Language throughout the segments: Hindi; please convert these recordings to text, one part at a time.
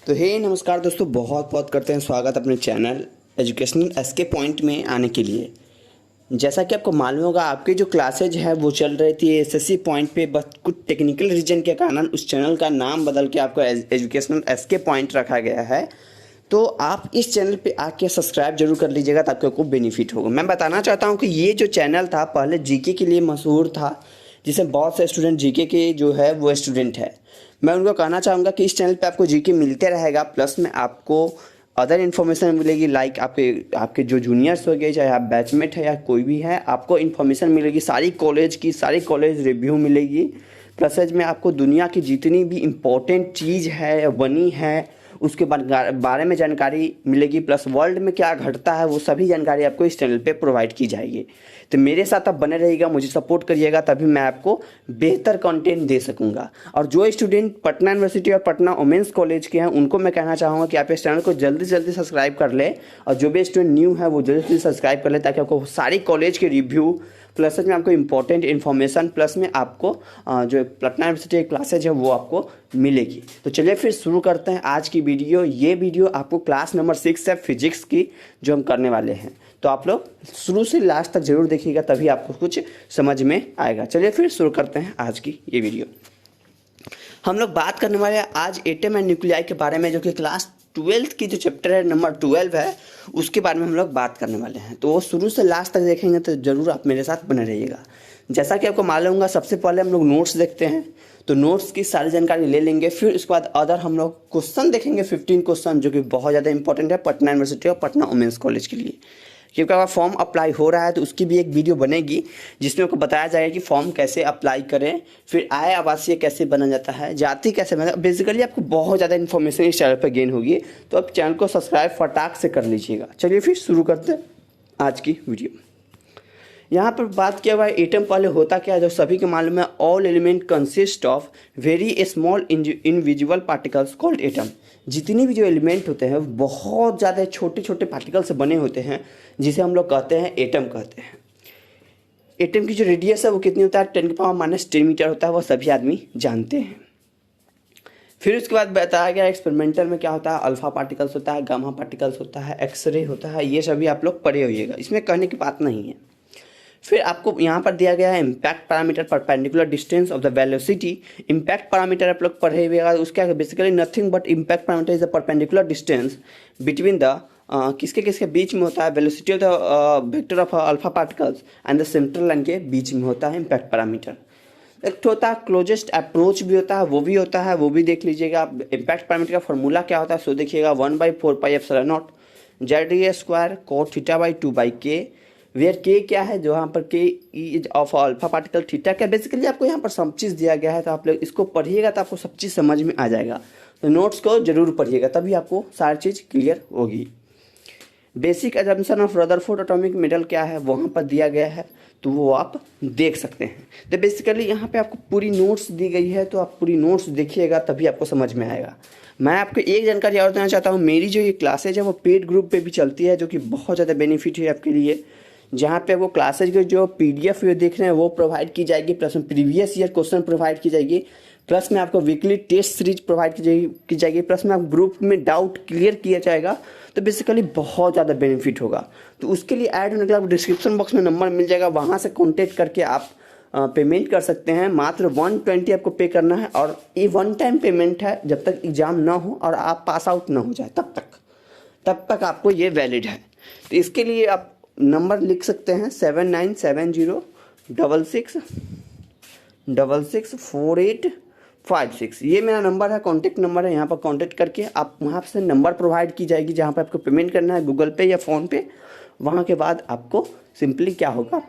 तो हे नमस्कार दोस्तों, बहुत बहुत करते हैं स्वागत अपने चैनल एजुकेशनल एसके पॉइंट में आने के लिए। जैसा कि आपको मालूम होगा, आपकी जो क्लासेज है वो चल रही थी एसएससी पॉइंट पे, बस कुछ टेक्निकल रीजन के कारण उस चैनल का नाम बदल के आपको एजुकेशनल एसके पॉइंट रखा गया है। तो आप इस चैनल पे आके सब्सक्राइब जरूर कर लीजिएगा ताकि आपको बेनिफिट होगा। मैं बताना चाहता हूँ कि ये जो चैनल था पहले जीके के लिए मशहूर था, जिसमें बहुत से स्टूडेंट जीके के जो है वो स्टूडेंट है। मैं उनको कहना चाहूँगा कि इस चैनल पे आपको जीके मिलते रहेगा, प्लस में आपको अदर इन्फॉर्मेशन मिलेगी। लाइक आपके जो जूनियर्स हो गए, चाहे आप बैचमेट है या कोई भी है, आपको इन्फॉर्मेशन मिलेगी सारी कॉलेज रिव्यू मिलेगी। प्लस में आपको दुनिया की जितनी भी इम्पोर्टेंट चीज़ है बनी है उसके बारे में जानकारी मिलेगी। प्लस वर्ल्ड में क्या घटता है वो सभी जानकारी आपको इस चैनल पे प्रोवाइड की जाएगी। तो मेरे साथ आप बने रहिएगा, मुझे सपोर्ट करिएगा, तभी मैं आपको बेहतर कंटेंट दे सकूंगा। और जो स्टूडेंट पटना यूनिवर्सिटी और पटना वुमेंस कॉलेज के हैं उनको मैं कहना चाहूँगा कि आप इस चैनल को जल्दी से जल्दी सब्सक्राइब कर ले, और जो भी स्टूडेंट न्यू है वो जल्दी से सब्सक्राइब कर ले, ताकि आपको सारी कॉलेज के रिव्यू प्लस में आपको इम्पोर्टेंट इन्फॉर्मेशन प्लस में आपको जो पटना यूनिवर्सिटी की क्लासेज है वो आपको मिलेगी। तो चलिए फिर शुरू करते हैं आज की वीडियो। ये वीडियो आपको क्लास नंबर 6 है फिजिक्स की, जो हम करने वाले हैं। तो आप लोग शुरू से लास्ट तक जरूर देखिएगा, तभी आपको कुछ समझ में आएगा। चलिए फिर शुरू करते हैं आज की ये वीडियो। हम लोग बात करने वाले हैं आज एटम एंड न्यूक्लियाई के बारे में, जो कि क्लास 12 की जो चैप्टर है नंबर 12 है उसके बारे में हम लोग बात करने वाले हैं। तो वो शुरू से लास्ट तक देखेंगे तो ज़रूर आप मेरे साथ बने रहिएगा। जैसा कि आपको मालूम होगा, सबसे पहले हम लोग नोट्स देखते हैं। तो नोट्स की सारी जानकारी ले लेंगे, फिर उसके बाद अदर हम लोग क्वेश्चन देखेंगे 15 क्वेश्चन, जो कि बहुत ज़्यादा इंपॉर्टेंट है पटना यूनिवर्सिटी और पटना वुमेंस कॉलेज के लिए। क्योंकि अगर फॉर्म अप्लाई हो रहा है तो उसकी भी एक वीडियो बनेगी जिसमें आपको बताया जाएगा कि फॉर्म कैसे अप्लाई करें, फिर आय आवासीय कैसे बना जाता है, जाति कैसे बना। बेसिकली आपको बहुत ज़्यादा इन्फॉर्मेशन इस चैनल पर गेन होगी, तो आप चैनल को सब्सक्राइब फटाक से कर लीजिएगा। चलिए फिर शुरू करते हैं आज की वीडियो। यहाँ पर बात किया हुआ है एटम पहले होता क्या है, जो सभी को मालूम है। All element consist of very small invisible particles called atom. जितनी भी जो एलिमेंट होते हैं बहुत ज़्यादा छोटे छोटे पार्टिकल से बने होते हैं, जिसे हम लोग कहते हैं एटम कहते हैं। एटम की जो रेडियस है वो कितनी होता है, 10⁻⁻10 मीटर होता है, वो सभी आदमी जानते हैं। फिर उसके बाद बताया गया एक्सपेरिमेंटल में क्या होता है, अल्फा पार्टिकल्स होता है, गामा पार्टिकल्स होता है, एक्सरे होता है, ये सभी आप लोग पढ़े होइएगा, इसमें कहने की बात नहीं है। फिर आपको यहाँ पर दिया गया है impact parameter perpendicular distance of the velocity. Impact parameter आप लोग पढ़े हुए, उसका basically nothing but impact parameter is the perpendicular distance between the किसके किसके बीच में होता है, velocity of the vector of alpha particles and the central line के बीच में होता है इम्पैक्ट पैरामीटर। एक तो होता है क्लोजेस्ट अप्रोच भी होता है, वो भी होता है, वो भी देख लीजिएगा। इम्पैक्ट पैरामीटर का फॉर्मूला क्या होता है सो देखिएगा, 1/4πε0 Z² cot θ/2/k, वेयर के क्या है, जो यहाँ पर के is of alpha particle, theta क्या। बेसिकली आपको यहाँ पर सब चीज़ दिया गया है, तो आप लोग इसको पढ़िएगा तो आपको सब चीज़ समझ में आ जाएगा। तो नोट्स को जरूर पढ़िएगा, तभी आपको सारी चीज़ क्लियर होगी। Basic assumption of Rutherford atomic model क्या है वहाँ पर दिया गया है, तो वो आप देख सकते हैं। तो बेसिकली यहाँ पे आपको पूरी नोट्स दी गई है, तो आप पूरी नोट्स देखिएगा तभी आपको समझ में आएगा। मैं आपको एक जानकारी और देना चाहता हूँ, मेरी जो ये क्लासेज है वो पेड ग्रुप पे भी चलती है, जो कि बहुत ज़्यादा बेनिफिट है आपके लिए। जहाँ पे आपको क्लासेज के जो PDF देख रहे हैं वो प्रोवाइड की जाएगी, प्लस में प्रीवियस ईयर क्वेश्चन प्रोवाइड की जाएगी, प्लस में आपको वीकली टेस्ट सीरीज प्रोवाइड की जाएगी, प्लस में आप ग्रुप में डाउट क्लियर किया जाएगा। तो बेसिकली बहुत ज़्यादा बेनिफिट होगा। तो उसके लिए ऐड होने के बाद डिस्क्रिप्शन बॉक्स में नंबर मिल जाएगा, वहाँ से कॉन्टेक्ट करके आप पेमेंट कर सकते हैं। मात्र 120 आपको पे करना है, और ये वन टाइम पेमेंट है, जब तक एग्ज़ाम ना हो और आप पास आउट ना हो जाए तब तक आपको ये वैलिड है। तो इसके लिए आप नंबर लिख सकते हैं 797066664856। ये मेरा नंबर है, कांटेक्ट नंबर है। यहाँ पर कांटेक्ट करके आप वहाँ से नंबर प्रोवाइड की जाएगी, जहाँ पर आपको पेमेंट करना है गूगल पे या फ़ोन पे। वहाँ के बाद आपको सिंपली क्या होगा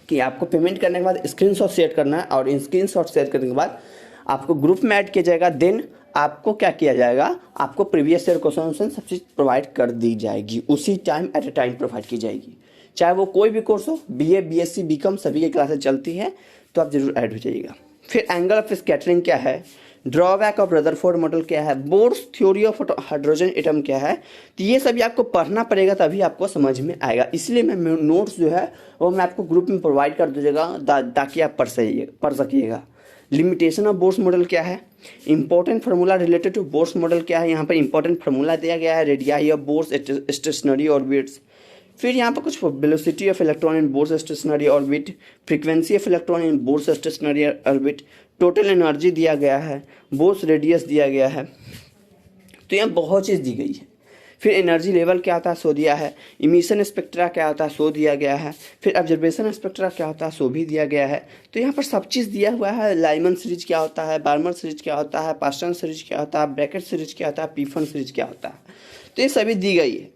कि आपको पेमेंट करने के बाद स्क्रीनशॉट शेयर करना है, और इन स्क्रीनशॉट शेयर करने के बाद आपको ग्रुप में ऐड किया जाएगा। देन आपको क्या किया जाएगा, आपको प्रीवियस ईयर क्वेश्चन सब चीज़ प्रोवाइड कर दी जाएगी, उसी time at a time provide की जाएगी। चाहे वो कोई भी कोर्स हो, BA BSc BCom सभी की क्लासेस चलती है, तो आप जरूर ऐड हो जाइएगा। फिर एंगल ऑफ स्कैटरिंग क्या है, ड्रॉबैक ऑफ रदरफोर्ड मॉडल क्या है, bourse theory of hydrogen atom क्या है, तो ये सभी आपको पढ़ना पड़ेगा, तभी आपको समझ में आएगा। इसलिए मैं नोट्स जो है वो मैं आपको ग्रुप में प्रोवाइड कर दीजिएगा, ताकि आप पढ़ सकिएगा। लिमिटेशन ऑफ बोर्स मॉडल क्या है, important formula related to Bohr's model क्या है, यहाँ पर इंपॉर्टेंट फार्मूला दिया गया है, radii of Bohr's stationary orbits, फिर यहाँ पर कुछ velocity of electron in Bohr's stationary orbit, frequency of electron in Bohr's stationary orbit, total energy दिया गया है, बोर्स रेडियस दिया गया है। तो यहाँ बहुत चीज़ दी गई है। फिर एनर्जी लेवल क्या होता है सो दिया है, इमिशन स्पेक्ट्रा क्या होता है सो दिया गया है, फिर ऑब्जर्वेशन स्पेक्ट्रा क्या होता है सो भी दिया गया है। तो यहाँ पर सब चीज़ दिया हुआ है। लाइमन सीरीज क्या होता है, बार्मर सीरीज क्या होता है, पास्टन सीरीज क्या होता है, ब्रैकेट सीरीज क्या होता है, पीफन सीरीज क्या होता है, तो ये सभी दी गई है।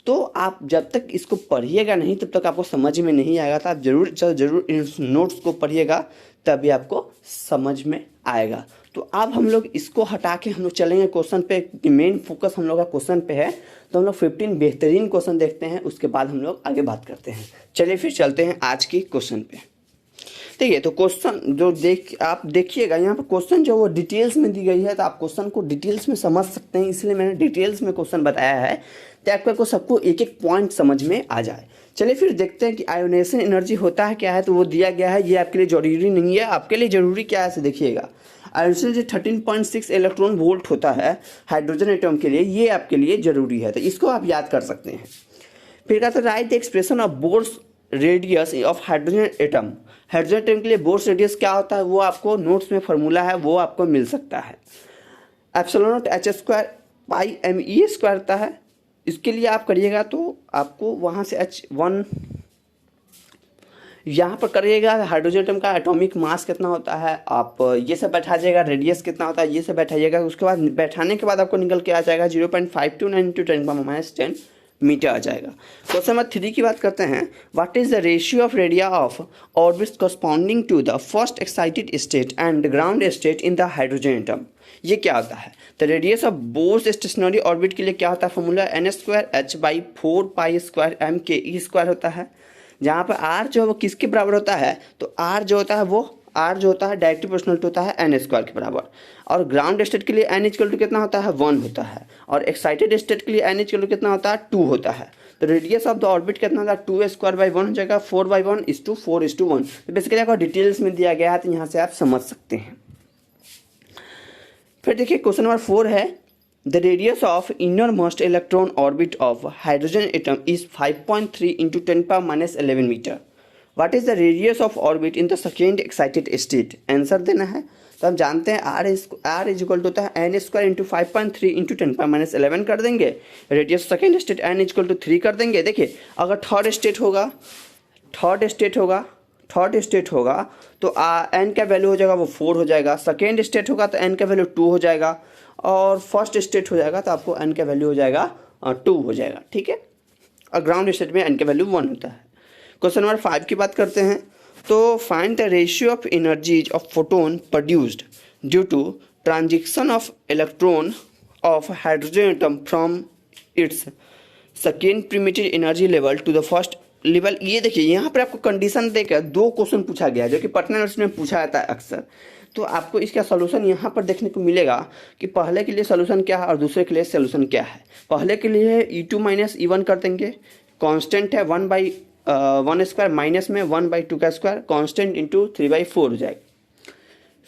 तो आप जब तक इसको पढ़िएगा नहीं तब तक आपको समझ में नहीं आएगा। तो आप जरूर इन नोट्स को पढ़िएगा, तभी आपको समझ में आएगा। तो अब हम लोग इसको हटा के हम लोग चलेंगे क्वेश्चन पे, कि मेन फोकस हम लोग का क्वेश्चन पे है। तो हम लोग 15 बेहतरीन क्वेश्चन देखते हैं, उसके बाद हम लोग आगे बात करते हैं। चलिए फिर चलते हैं आज की क्वेश्चन पे। ठीक है, तो क्वेश्चन जो आप देखिएगा यहाँ पर क्वेश्चन जो वो डिटेल्स में दी गई है, तो आप क्वेश्चन को डिटेल्स में समझ सकते हैं, इसलिए मैंने डिटेल्स में क्वेश्चन बताया है ताकि आपको सबको एक एक पॉइंट समझ में आ जाए। चलिए फिर देखते हैं कि आयोनेशन एनर्जी होता है क्या है। तो वो दिया गया है, ये आपके लिए जरूरी नहीं है। आपके लिए जरूरी क्या है देखिएगा, आयोनेशन जो 13.6 इलेक्ट्रॉन वोल्ट होता है हाइड्रोजन एटम के लिए, ये आपके लिए जरूरी है, तो इसको आप याद कर सकते हैं। फिर कहते हैं right the expression of bourse radius of hydrogen atom. Hydrogen atom के लिए बोर्स रेडियस क्या होता है वो आपको नोट्स में फॉर्मूला है, वो आपको मिल सकता है। Epsilon not h square pi me square होता है। इसके लिए आप करिएगा तो आपको वहाँ से h1 यहाँ पर करिएगा, हाइड्रोजन एटम का एटॉमिक मास कितना होता है आप ये सब बैठाइएगा, रेडियस कितना होता है ये सब बैठाइएगा। उसके बाद बैठाने के बाद आपको निकल के आ जाएगा 0.529 × 10⁻⁻⁻ मीटर आ जाएगा। क्वेश्चन नंबर 3 की बात करते हैं। What is the ratio of radii of orbits corresponding to the first excited state and ground state in the hydrogen atom. ये क्या होता है, तो radius of Bohr's stationary orbit के लिए क्या होता है फॉर्मूला, n²h/4π²m/ke² होता है। जहाँ पर r जो है वो किसके बराबर होता है, तो r जो होता है वो r जो होता है डायरेक्टली प्रोपोर्शनल होता है n² के बराबर। और ग्राउंड स्टेट के लिए n = कितना होता है 1 होता है, और एक्साइटेड स्टेट के लिए n = कितना होता है 2 होता है। तो रेडियस ऑफ द ऑर्बिट कितना होता है 2^² 1 हो जाएगा, 4/1:4:1। तो बेसिकली आपको डिटेल्स में दिया गया है, तो यहाँ से आप समझ सकते हैं। फिर देखिए क्वेश्चन नंबर 4 है, the radius of innermost electron orbit of hydrogen atom is 5.3 × 10⁻11 metre. What is the radius of orbit in the second excited state. Answer देना है। तो हम जानते हैं r = होता है n² × 5.3 × 10⁻11 कर देंगे, रेडियस सेकेंड स्टेट n = 3 कर देंगे। देखिए अगर थर्ड स्टेट होगा तो n का वैल्यू हो जाएगा वो 4 हो जाएगा, सेकेंड स्टेट होगा तो n का वैल्यू 2 हो जाएगा, और फर्स्ट स्टेट हो जाएगा तो आपको n का वैल्यू हो जाएगा 2 हो जाएगा। ठीक है, और ग्राउंड स्टेट में n का वैल्यू 1 होता है। क्वेश्चन नंबर 5 की बात करते हैं। तो find the ratio of energies of photon produced due to transition of electron of hydrogen atom from its second primitive energy level to the first level. ये देखिए यहाँ पर आपको कंडीशन देकर 2 क्वेश्चन पूछा गया जो कि पटना यूनिवर्सिटी में पूछा जाता है अक्सर। तो आपको इसका सोल्यूशन यहाँ पर देखने को मिलेगा कि पहले के लिए सोल्यूशन क्या है और दूसरे के लिए सोल्यूशन क्या है। पहले के लिए E2 - E1 कर देंगे, कांस्टेंट है 1/1² माइनस में 1/2 का स्क्वायर, कांस्टेंट इंटू 3/4 हो जाएगा।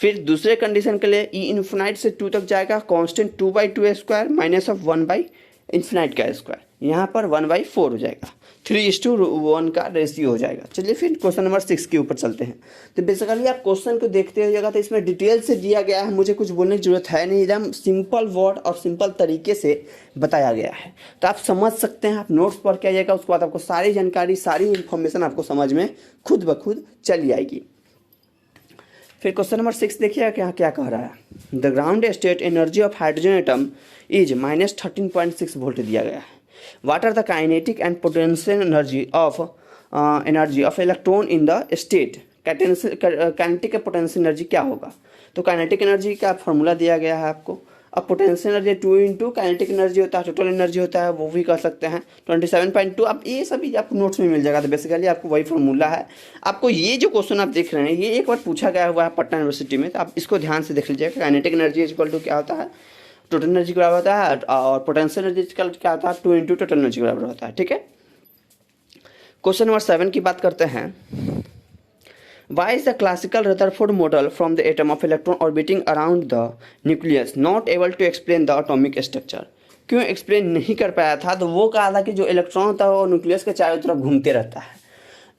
फिर दूसरे कंडीशन के लिए E∞ से 2 तक जाएगा, कांस्टेंट 2/2² माइनस ऑफ 1/∞ का स्क्वायर, यहाँ पर 1/4 हो जाएगा, 3:1 का रेशियो हो जाएगा। चलिए फिर क्वेश्चन नंबर 6 के ऊपर चलते हैं। तो बेसिकली आप क्वेश्चन को देखते रहिएगा, तो इसमें डिटेल से दिया गया है, मुझे कुछ बोलने की जरूरत है नहीं, एकदम सिंपल वर्ड और सिंपल तरीके से बताया गया है, तो आप समझ सकते हैं। आप नोट्स पढ़ के आइएगा, उसके बाद आपको सारी जानकारी सारी इन्फॉर्मेशन आपको समझ में खुद ब खुद चली आएगी। फिर क्वेश्चन नंबर 6 देखिए क्या क्या कह रहा है। The ground state energy of hydrogen atom is -13.6 volt दिया गया है। What are the kinetic and potential energy of electron in the state? Kinetic और पोटेंशियल एनर्जी क्या होगा, तो काइनेटिक एनर्जी का फॉर्मूला दिया गया है आपको। अब पोटेंशियल एनर्जी 2 × काइनेटिक एनर्जी होता है, टोटल एनर्जी होता है, वो भी कर सकते हैं 27.2। अब ये सभी आपको नोट्स में मिल जाएगा। तो बेसिकली आपको वही फॉर्मूला है। आपको ये जो क्वेश्चन आप देख रहे हैं ये एक बार पूछा गया हुआ है पटना यूनिवर्सिटी में, तो आप इसको ध्यान से देख लीजिएगा। काइनेटिक एनर्जी = क्या होता है, टोटल एनर्जी के बराबर होता है, और पोटेंशियल एनर्जी क्या होता है 2 × टोटल एनर्जी के बराबर होता है। ठीक है, क्वेश्चन नंबर 7 की बात करते हैं। Why is the classical Rutherford model from the atom of electron orbiting around the nucleus not able to explain the atomic structure? क्यों एक्सप्लेन नहीं कर पाया था? तो वो कहा था कि जो इलेक्ट्रॉन होता है वो न्यूक्लियस के चारों तरफ घूमते रहता है,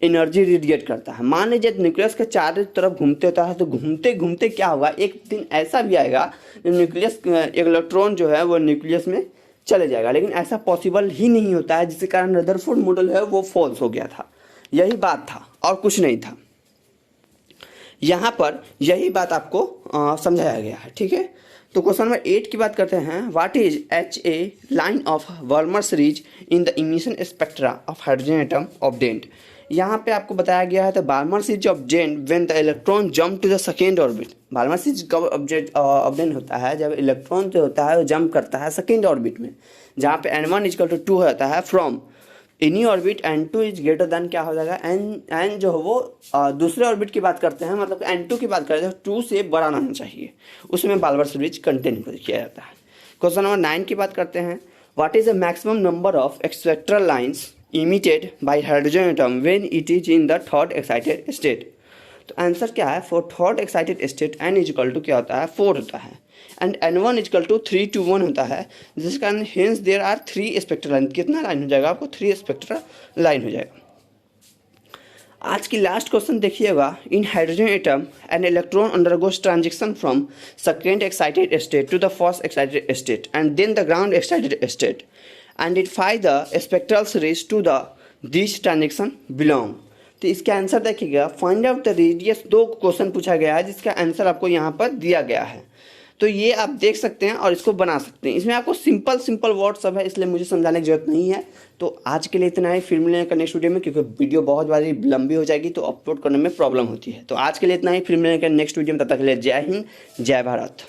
एनर्जी रेडिएट करता है। मान लीजिए न्यूक्लियस के चारों तरफ घूमते होता है तो घूमते घूमते क्या होगा, एक दिन ऐसा भी आएगा न्यूक्लियस इलेक्ट्रॉन जो है वो न्यूक्लियस में चले जाएगा, लेकिन ऐसा पॉसिबल ही नहीं होता है, जिसके कारण रदरफोर्ड मॉडल है वो फॉल्स हो गया था। यही बात था और कुछ नहीं था। यहाँ पर यही बात आपको समझाया गया है, ठीक है। तो क्वेश्चन नंबर 8 की बात करते हैं। What is HA line of Balmer series in the emission spectra of hydrogen atom obtained. यहाँ पे आपको बताया गया है the Balmer series obtained when the electron jump to the second orbit. Balmer series कब ऑब्टेन्ड होता है, जब इलेक्ट्रॉन जो होता है वो जंप करता है सेकेंड ऑर्बिट में, जहाँ पे n1 = 2 होता है from any orbit, n2 is greater than क्या हो जाएगा, n जो है वो दूसरे ऑर्बिट की बात करते हैं, मतलब n2 की बात करते हैं, 2 से बड़ा ना होना चाहिए, उसमें बाल्मर सीरीज कंटेन किया जाता है। क्वेश्चन नंबर 9 की बात करते हैं। What is the maximum number of spectral lines emitted bye hydrogen atom when it is in the third excited state. तो आंसर क्या है, for third excited state n = क्या होता है, 4 होता है, एंड n1 = 3 to 1 होता है, जिस कारण hence there are 3 spectral line. कितना लाइन हो जाएगा आपको, 3 स्पेक्ट्रल लाइन हो जाएगा। आज की लास्ट क्वेश्चन देखिएगा। In hydrogen atom an electron undergoes transition from second excited state to the first excited state and then the ground excited state and it find the spectral series to the this transition belong. तो इसका आंसर देखिएगा, find out the radius. 2 question पूछा गया है जिसका आंसर आपको यहाँ पर दिया गया है, तो ये आप देख सकते हैं और इसको बना सकते हैं। इसमें आपको सिंपल वर्ड सब है, इसलिए मुझे समझाने की जरूरत नहीं है। तो आज के लिए इतना ही, फिर मिलेंगे नेक्स्ट वीडियो में, क्योंकि वीडियो बहुत बड़ी लंबी हो जाएगी तो अपलोड करने में प्रॉब्लम होती है। तो आज के लिए इतना ही, फिर मिलेंगे नेक्स्ट वीडियो में। तब तक के लिए जय हिंद, जय भारत।